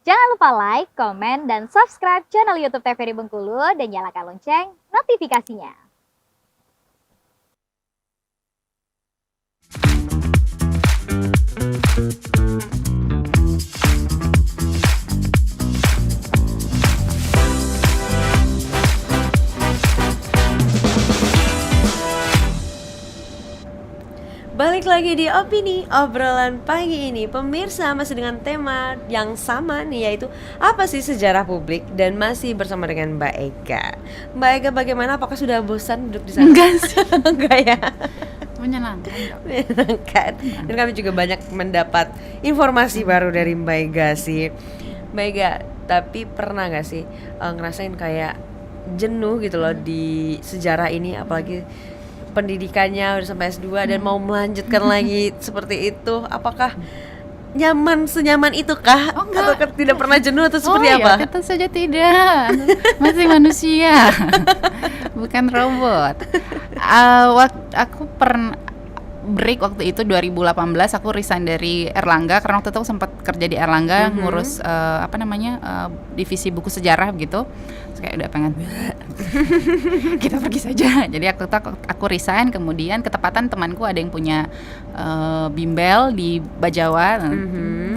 Jangan lupa like, komen, dan subscribe channel YouTube TVRI Bengkulu dan nyalakan lonceng notifikasinya. Balik lagi di Opini obrolan pagi ini. Pemirsa, masih dengan tema yang sama nih, yaitu apa sih sejarah publik, dan masih bersama dengan Mbak Eka. Mbak Eka, bagaimana? Apakah sudah bosan duduk di sana? Enggak sih. Enggak ya? Menyenangkan. Menyenangkan. Dan kami juga banyak mendapat informasi baru dari Mbak Ega sih. Mbak Ega, tapi pernah gak sih ngerasain kayak jenuh gitu loh di sejarah ini, apalagi pendidikannya udah sampai S2 dan mau melanjutkan lagi seperti itu? Apakah senyaman itu kah? Oh, enggak. Atau tidak pernah jenuh atau seperti apa? Ya, tentu saja tidak. Masih manusia, bukan robot. Aku pernah break waktu itu 2018, aku resign dari Erlangga karena waktu itu aku sempat kerja di Erlangga ngurus divisi buku sejarah gitu. Terus kayak udah pengen kita pergi saja. Jadi aku resign, kemudian ketepatan temanku ada yang punya bimbel di Bajawa.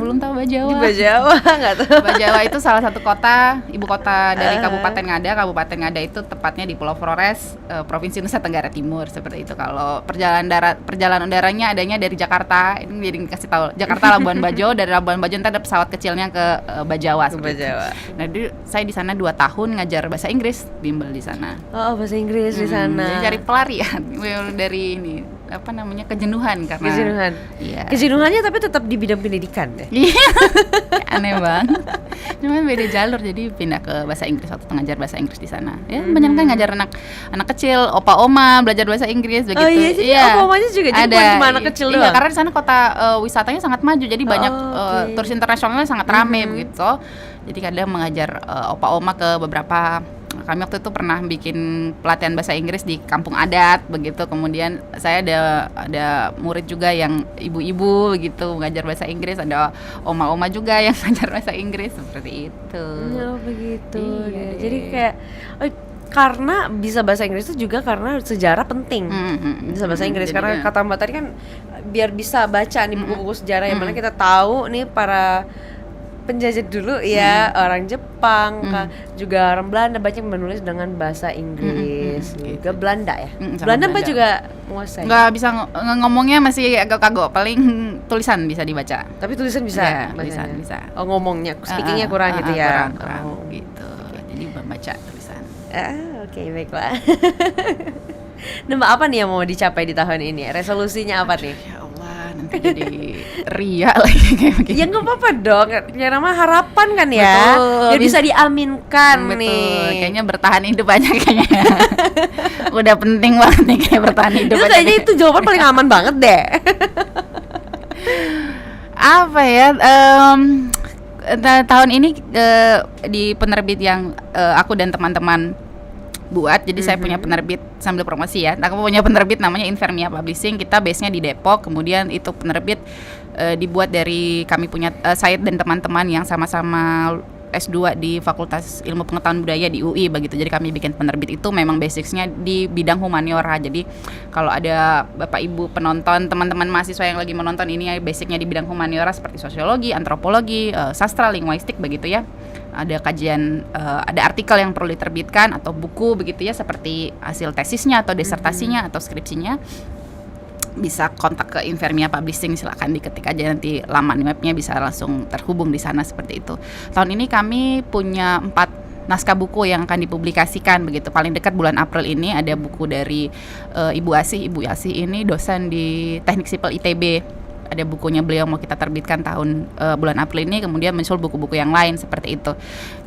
Belum tahu Bajawa. Di Bajawa nggak tahu. Bajawa itu salah satu kota, ibu kota dari Kabupaten Ngada. Kabupaten Ngada itu tepatnya di Pulau Flores, Provinsi Nusa Tenggara Timur, seperti itu. Kalau perjalanan udaranya adanya dari Jakarta, ini jadi kasih tahu, Jakarta Labuan Bajo, dari Labuan Bajo ntar ada pesawat kecilnya ke Bajawa. Ke Bajawa. Nah, saya di sana 2 tahun ngajar bahasa Inggris, bimbel di sana. Oh, bahasa Inggris di sana. Jadi cari pelarian dari ini, kejenuhan karena Kejenuhan. Iya. Kejenuhannya tapi tetap di bidang pendidikan deh. Iya. Aneh banget. Cuman beda jalur, jadi pindah ke bahasa Inggris waktu itu ngajar bahasa Inggris di sana. Ya, banyak kan ngajar anak kecil, opa-oma belajar bahasa Inggris begitu. Oh iya, jadi opa-omanya juga jadi bukan cuma anak kecil doang. Iya, karena di sana kota wisatanya sangat maju, jadi banyak turis internasionalnya sangat rame begitu. Jadi kadang mengajar opa-oma ke beberapa. Kami waktu itu pernah bikin pelatihan bahasa Inggris di kampung adat begitu. Kemudian saya ada murid juga yang ibu-ibu gitu ngajar bahasa Inggris, ada oma-oma juga yang ngajar bahasa Inggris, seperti itu. Oh begitu. Iya. Jadi kayak karena bisa bahasa Inggris itu juga karena sejarah penting. Bisa bahasa Inggris karena kata Mbak tadi kan biar bisa baca nih buku-buku sejarah yang mana kita tahu nih para penjajah dulu ya, orang Jepang, juga orang Belanda banyak menulis dengan bahasa Inggris. Juga Belanda ya. Belanda apa juga menguasai? Nggak bisa ngomongnya masih agak kagok, paling tulisan bisa dibaca. Tapi tulisan bisa. Ya, tulisan bisa. Oh, ngomongnya, speakingnya kurang gitu ya. Kurang gitu. Jadi membaca tulisan. Oke, baiklah. Nama apa nih yang mau dicapai di tahun ini? Resolusinya apa nih? Ya Allah, nanti jadi ria lagi kayak begini. Ya nggak apa-apa dong, ya nama harapan kan ya. Betul, biar bisa diaminkan betul. nih. Kayaknya bertahan hidup aja kayaknya. Udah penting banget nih kayak bertahan hidup aja. Kayaknya itu jawaban paling aman banget deh. Apa ya? Tahun ini di penerbit yang aku dan teman-teman buat, jadi saya punya penerbit, sambil promosi ya. Aku punya penerbit namanya Infermia Publishing. Kita base-nya di Depok. Kemudian itu penerbit dibuat dari kami punya saya dan teman-teman yang sama-sama S2 di Fakultas Ilmu Pengetahuan Budaya di UI begitu. Jadi kami bikin penerbit itu memang basicsnya di bidang humaniora. Jadi kalau ada Bapak Ibu penonton, teman-teman mahasiswa yang lagi menonton ini ya, basicnya di bidang humaniora seperti sosiologi, antropologi, sastra, linguistik begitu ya. Ada kajian, ada artikel yang perlu diterbitkan atau buku begitu ya, seperti hasil tesisnya atau disertasinya atau skripsinya, bisa kontak ke Infermia Publishing, silakan diketik aja, nanti laman webnya bisa langsung terhubung di sana seperti itu. Tahun ini kami punya 4 naskah buku yang akan dipublikasikan begitu. Paling dekat bulan April ini ada buku dari Ibu Asih ini dosen di Teknik Sipil ITB. Ada bukunya beliau mau kita terbitkan tahun bulan April ini, kemudian muncul buku-buku yang lain seperti itu.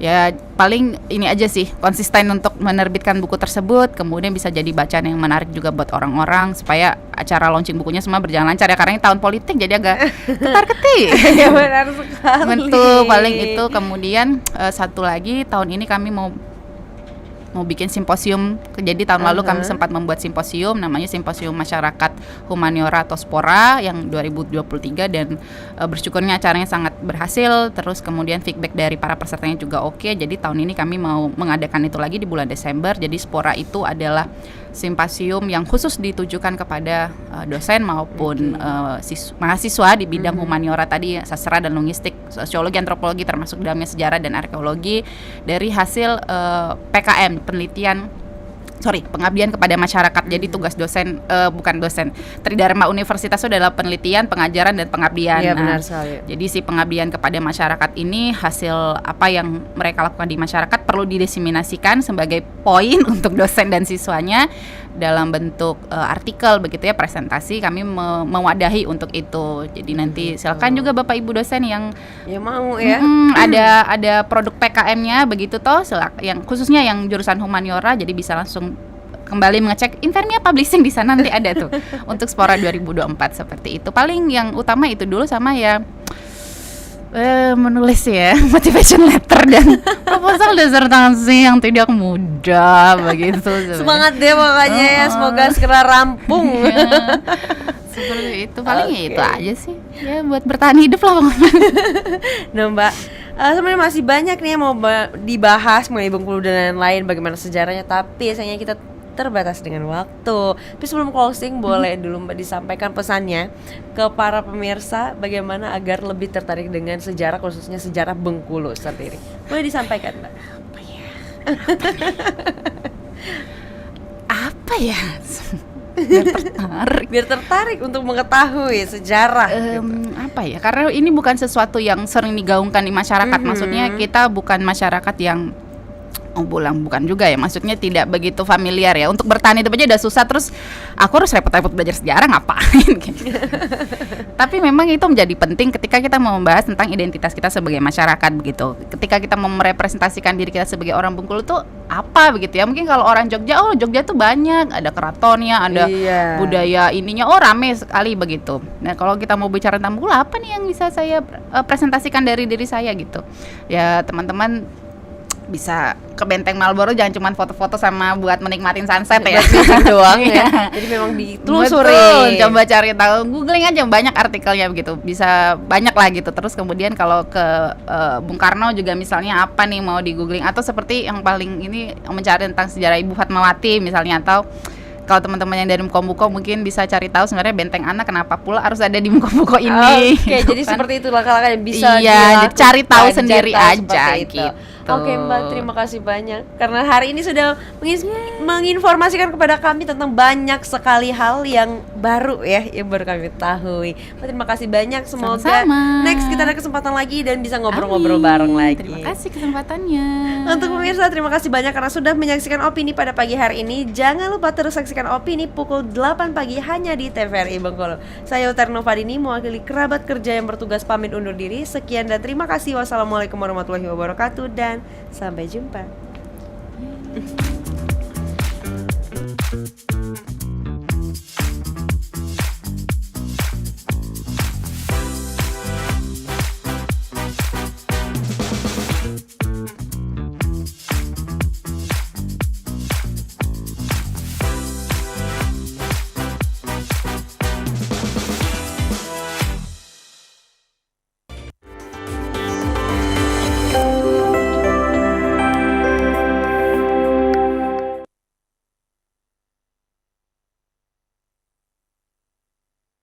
Ya paling ini aja sih, konsisten untuk menerbitkan buku tersebut, kemudian bisa jadi bacaan yang menarik juga buat orang-orang supaya acara launching bukunya semua berjalan lancar ya, karena ini tahun politik jadi agak ketar-ketir. Ya benar sekali. Betul, paling itu. Kemudian satu lagi, tahun ini kami mau mau bikin simposium. Jadi tahun lalu kami sempat membuat simposium namanya Simposium Masyarakat Humaniora atau Spora yang 2023 dan bersyukurnya acaranya sangat berhasil. Terus kemudian feedback dari para pesertanya juga oke. Jadi tahun ini kami mau mengadakan itu lagi di bulan Desember. Jadi Spora itu adalah simposium yang khusus ditujukan kepada dosen maupun mahasiswa di bidang humaniora tadi, sastra dan logistik, sosiologi, antropologi termasuk dalamnya sejarah dan arkeologi dari hasil PKM pengabdian kepada masyarakat. Jadi tugas dosen bukan dosen Tridharma Universitas itu adalah penelitian, pengajaran dan pengabdian. Iya, benar sekali. Jadi si pengabdian kepada masyarakat ini hasil apa yang mereka lakukan di masyarakat perlu didiseminasikan sebagai poin untuk dosen dan siswanya dalam bentuk artikel begitu ya, presentasi. Kami mewadahi untuk itu. Jadi nanti silakan juga Bapak Ibu dosen yang mau ya. Ada produk PKM-nya begitu toh, yang khususnya yang jurusan humaniora, jadi bisa langsung kembali mengecek Infermia Publishing di sana nanti ada tuh untuk Spora 2024 seperti itu. Paling yang utama itu dulu sama ya menulis ya motivation letter dan proposal disertasi yang tidak mudah begitu. Semangat deh pokoknya ya, semoga segera rampung. Ya, seperti itu paling ya itu aja sih ya buat bertahan hidup lah pokoknya. Nah Mbak, sebenarnya masih banyak nih yang mau dibahas mengenai Bengkulu dan lain-lain, bagaimana sejarahnya, tapi sayangnya kita terbatas dengan waktu. Tapi sebelum closing, boleh dulu Mbak disampaikan pesannya ke para pemirsa bagaimana agar lebih tertarik dengan sejarah, khususnya sejarah Bengkulu sendiri. Boleh disampaikan Mbak? Apa ya? Biar tertarik untuk mengetahui sejarah apa ya, karena ini bukan sesuatu yang sering digaungkan di masyarakat. Maksudnya kita bukan masyarakat yang bukan juga ya, maksudnya tidak begitu familiar ya. Untuk bertahan hidup aja udah susah, terus aku harus repot-repot belajar sejarah ngapain gitu. Tapi memang itu menjadi penting ketika kita mau membahas tentang identitas kita sebagai masyarakat begitu. Ketika kita mau merepresentasikan diri kita sebagai orang Bengkulu tuh apa begitu ya. Mungkin kalau orang Jogja, Jogja tuh banyak, ada keratonnya, ada budaya ininya, rame sekali begitu. Nah kalau kita mau bicara tentang Bengkulu, apa nih yang bisa saya presentasikan dari diri saya gitu. Ya teman-teman bisa ke Benteng Marlboro, jangan cuma foto-foto sama buat menikmatin sunset ya doang ya. Jadi memang ditelusuri. Betul, coba cari tahu, googling aja banyak artikelnya begitu, bisa banyak lah gitu. Terus kemudian kalau ke Bung Karno juga misalnya apa nih mau di googling, atau seperti yang paling ini mencari tentang sejarah Ibu Fatmawati misalnya, atau kalau teman-teman yang dari Mukomuko mungkin bisa cari tahu sebenarnya Benteng Anak kenapa pula harus ada di Mukomuko ini. Oke, gitu jadi kan. seperti itu langkah-langkah yang bisa cari tahu sendiri aja gitu. Oke Mbak, terima kasih banyak karena hari ini sudah menginformasikan kepada kami tentang banyak sekali hal yang baru ya, yang baru kami ketahui. Terima kasih banyak, semoga sama-sama. Next kita ada kesempatan lagi dan bisa ngobrol-ngobrol bareng lagi. Terima kasih kesempatannya. Untuk pemirsa, terima kasih banyak karena sudah menyaksikan Opini pada pagi hari ini. Jangan lupa terus saksikan Opini pukul 8 pagi hanya di TVRI Bengkulu. Saya Utari Novadini mewakili kerabat kerja yang bertugas pamit undur diri. Sekian dan terima kasih. Wassalamualaikum warahmatullahi wabarakatuh dan sampai jumpa.